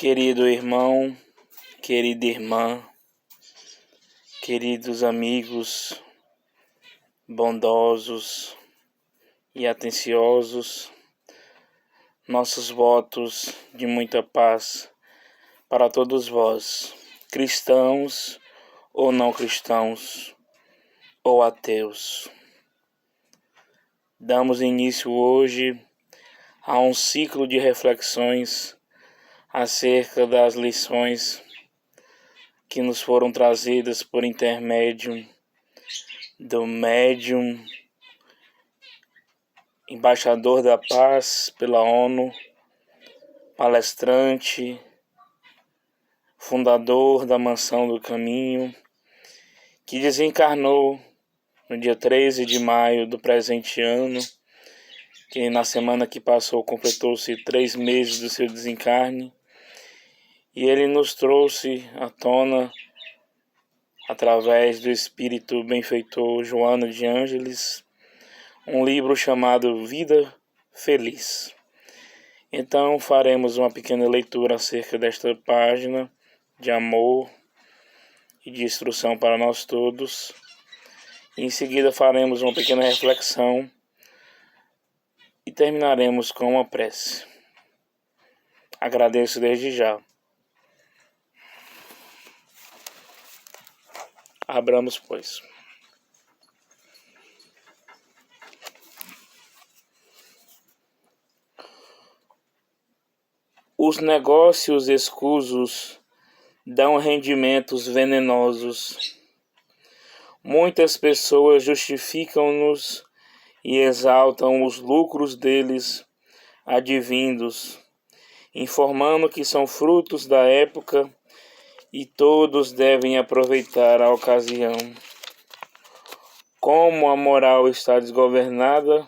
Querido irmão, querida irmã, queridos amigos, bondosos e atenciosos, nossos votos de muita paz para todos vós, cristãos ou não cristãos, ou ateus. Damos início hoje a um ciclo de reflexões acerca das lições que nos foram trazidas por intermédio do médium, embaixador da paz pela ONU, palestrante, fundador da Mansão do Caminho, que desencarnou no dia 13 de maio do presente ano, que na semana que passou completou-se 3 meses do seu desencarne, e ele nos trouxe à tona, através do espírito benfeitor Joana de Ângeles, um livro chamado Vida Feliz. Então faremos uma pequena leitura acerca desta página de amor e de instrução para nós todos. Em seguida faremos uma pequena reflexão e terminaremos com uma prece. Agradeço desde já. Abramos, pois. Os negócios escusos dão rendimentos venenosos. Muitas pessoas justificam-nos e exaltam os lucros deles advindos, informando que são frutos da época e todos devem aproveitar a ocasião. Como a moral está desgovernada,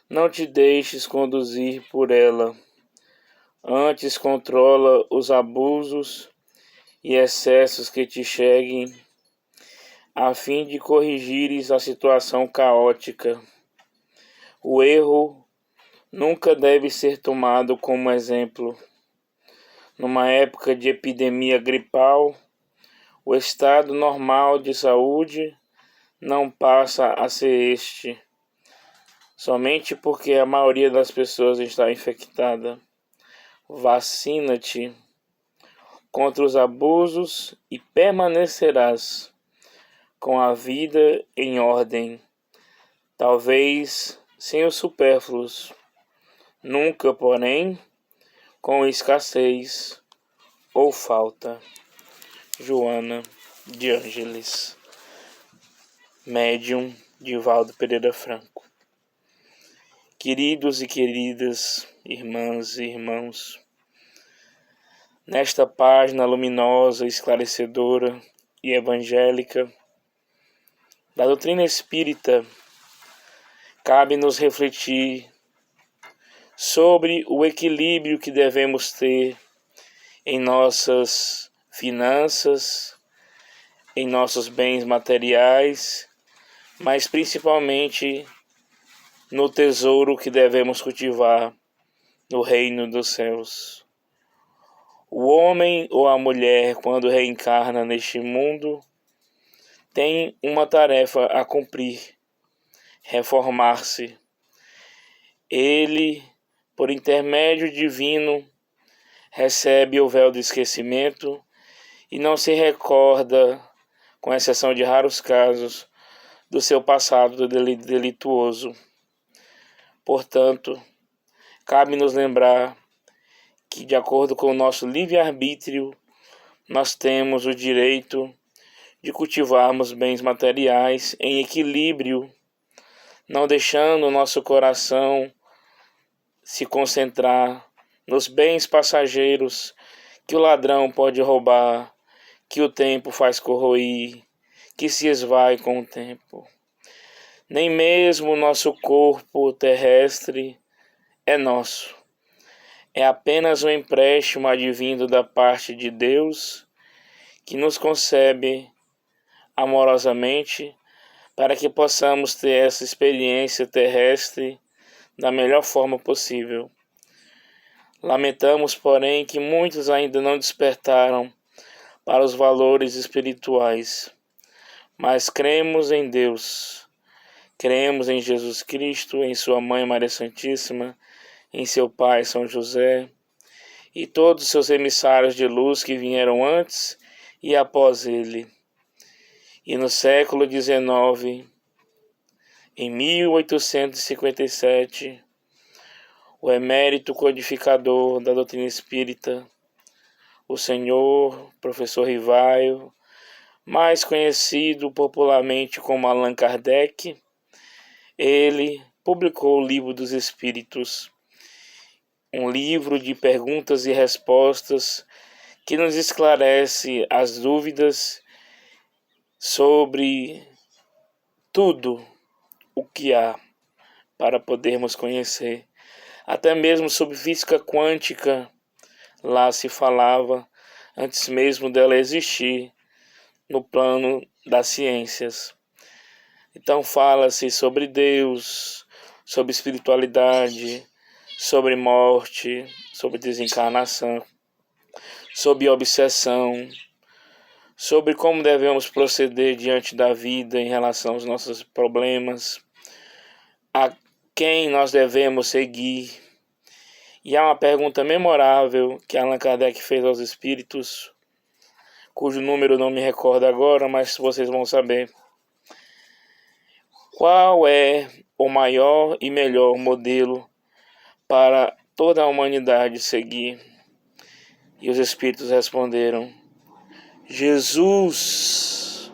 não te deixes conduzir por ela. Antes controla os abusos e excessos que te cheguem, a fim de corrigires a situação caótica. O erro nunca deve ser tomado como exemplo. Numa época de epidemia gripal, o estado normal de saúde não passa a ser este, somente porque a maioria das pessoas está infectada. Vacina-te contra os abusos e permanecerás com a vida em ordem, talvez sem os supérfluos, nunca, porém, com escassez ou falta. Joana de Ângeles, médium Divaldo Pereira Franco. Queridos e queridas irmãs e irmãos, nesta página luminosa, esclarecedora e evangélica da doutrina espírita, cabe-nos refletir sobre o equilíbrio que devemos ter em nossas finanças, em nossos bens materiais, mas principalmente no tesouro que devemos cultivar no reino dos céus. O homem ou a mulher, quando reencarna neste mundo, tem uma tarefa a cumprir: reformar-se. Ele, por intermédio divino, recebe o véu do esquecimento e não se recorda, com exceção de raros casos, do seu passado delituoso. Portanto, cabe-nos lembrar que, de acordo com o nosso livre-arbítrio, nós temos o direito de cultivarmos bens materiais em equilíbrio, não deixando o nosso coração se concentrar nos bens passageiros que o ladrão pode roubar, que o tempo faz corroir, que se esvai com o tempo. Nem mesmo o nosso corpo terrestre é nosso. É apenas um empréstimo advindo da parte de Deus, que nos concebe amorosamente para que possamos ter essa experiência terrestre da melhor forma possível. Lamentamos, porém, que muitos ainda não despertaram para os valores espirituais, mas cremos em Deus, cremos em Jesus Cristo, em sua mãe Maria Santíssima, em seu pai São José e todos os seus emissários de luz que vieram antes e após ele. E no século XIX, em 1857, o emérito codificador da doutrina espírita, o senhor professor Rivaio, mais conhecido popularmente como Allan Kardec, ele publicou o Livro dos Espíritos, um livro de perguntas e respostas que nos esclarece as dúvidas sobre tudo o que há para podermos conhecer. Até mesmo sobre física quântica, lá se falava, antes mesmo dela existir, no plano das ciências. Então fala-se sobre Deus, sobre espiritualidade, sobre morte, sobre desencarnação, sobre obsessão, sobre como devemos proceder diante da vida em relação aos nossos problemas, a quem nós devemos seguir. E há uma pergunta memorável que Allan Kardec fez aos espíritos, cujo número não me recordo agora, mas vocês vão saber. Qual é o maior e melhor modelo para toda a humanidade seguir? E os espíritos responderam: Jesus,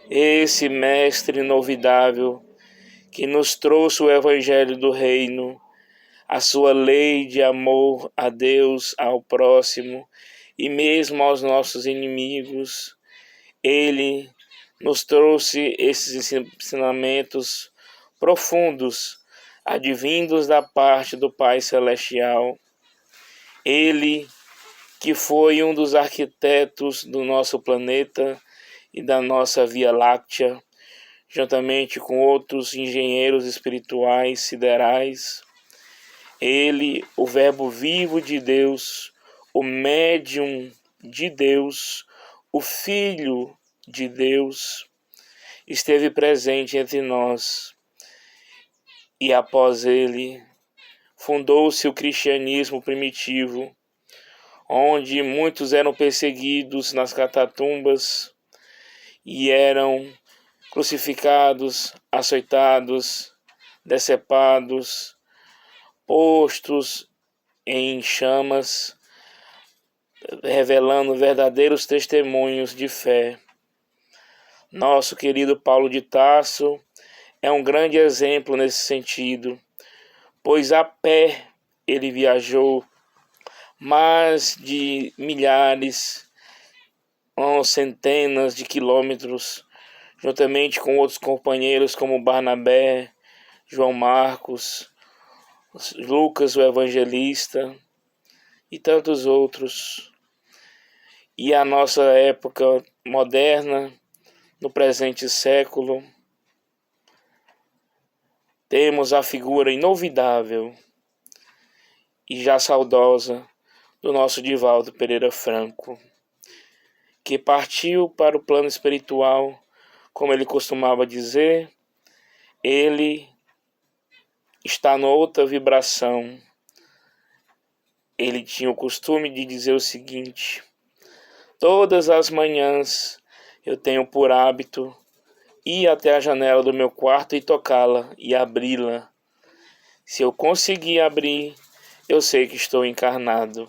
esse mestre inovidável que nos trouxe o evangelho do reino, a sua lei de amor a Deus, ao próximo e mesmo aos nossos inimigos. Ele nos trouxe esses ensinamentos profundos, advindos da parte do Pai Celestial. Ele que foi um dos arquitetos do nosso planeta e da nossa Via Láctea, juntamente com outros engenheiros espirituais siderais. Ele, o Verbo vivo de Deus, o médium de Deus, o Filho de Deus, esteve presente entre nós. E após ele, fundou-se o cristianismo primitivo, onde muitos eram perseguidos nas catatumbas e eram crucificados, açoitados, decepados, postos em chamas, revelando verdadeiros testemunhos de fé. Nosso querido Paulo de Tarso é um grande exemplo nesse sentido, pois a pé ele viajou mais de milhares ou centenas de quilômetros, juntamente com outros companheiros como Barnabé, João Marcos, Lucas o Evangelista e tantos outros. E a nossa época moderna, no presente século, temos a figura inovidável e já saudosa do nosso Divaldo Pereira Franco, que partiu para o plano espiritual, como ele costumava dizer. Ele está em outra vibração. Ele tinha o costume de dizer o seguinte: todas as manhãs eu tenho por hábito ir até a janela do meu quarto e tocá-la e abri-la. Se eu conseguir abrir, eu sei que estou encarnado,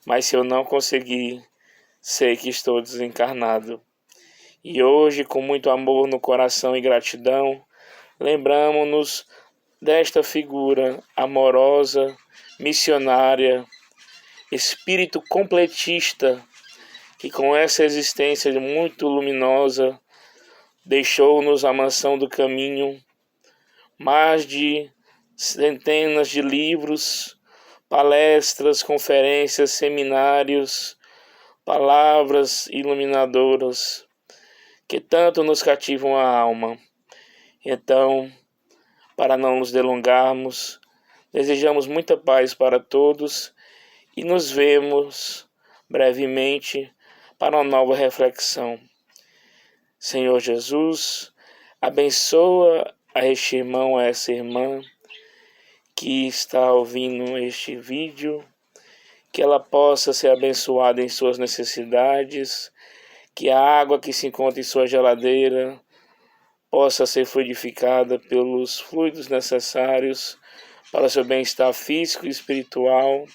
mas se eu não conseguir, sei que estou desencarnado. E hoje, com muito amor no coração e gratidão, lembramos-nos desta figura amorosa, missionária, espírito completista, que com essa existência muito luminosa deixou-nos a mansão do caminho, mais de centenas de livros, palestras, conferências, seminários, palavras iluminadoras que tanto nos cativam a alma. Então, para não nos delongarmos, Desejamos muita paz para todos e nos vemos brevemente para uma nova reflexão. Senhor Jesus, abençoa a este irmão, a essa irmã que está ouvindo este vídeo, que ela possa ser abençoada em suas necessidades, que a água que se encontra em sua geladeira possa ser fluidificada pelos fluidos necessários para o seu bem-estar físico e espiritual,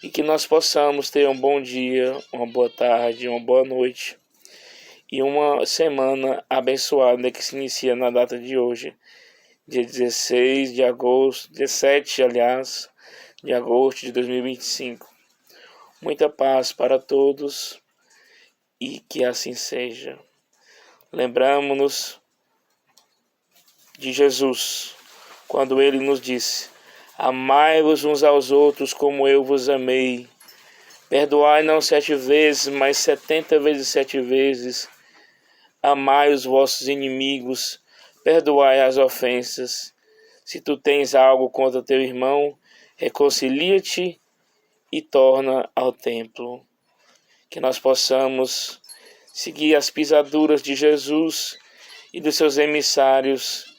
e que nós possamos ter um bom dia, uma boa tarde, uma boa noite e uma semana abençoada que se inicia na data de hoje, dia 16 de agosto, 17, aliás, de agosto de 2025. Muita paz para todos e que assim seja. Lembramos-nos de Jesus, quando ele nos disse: amai-vos uns aos outros como eu vos amei. Perdoai não 7 vezes, mas 70 vezes 7 vezes. Amai os vossos inimigos, perdoai as ofensas. Se tu tens algo contra teu irmão, reconcilia-te e torna ao templo. Que nós possamos seguir as pisaduras de Jesus e dos seus emissários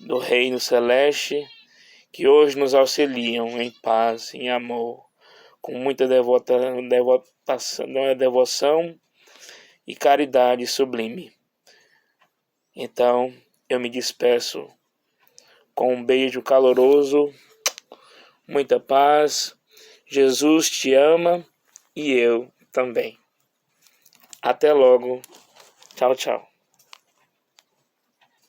do Reino Celeste, que hoje nos auxiliam em paz, em amor, com muita devoção e caridade sublime. Então, eu me despeço com um beijo caloroso, muita paz. Jesus te ama e eu também. Até logo. Tchau, tchau.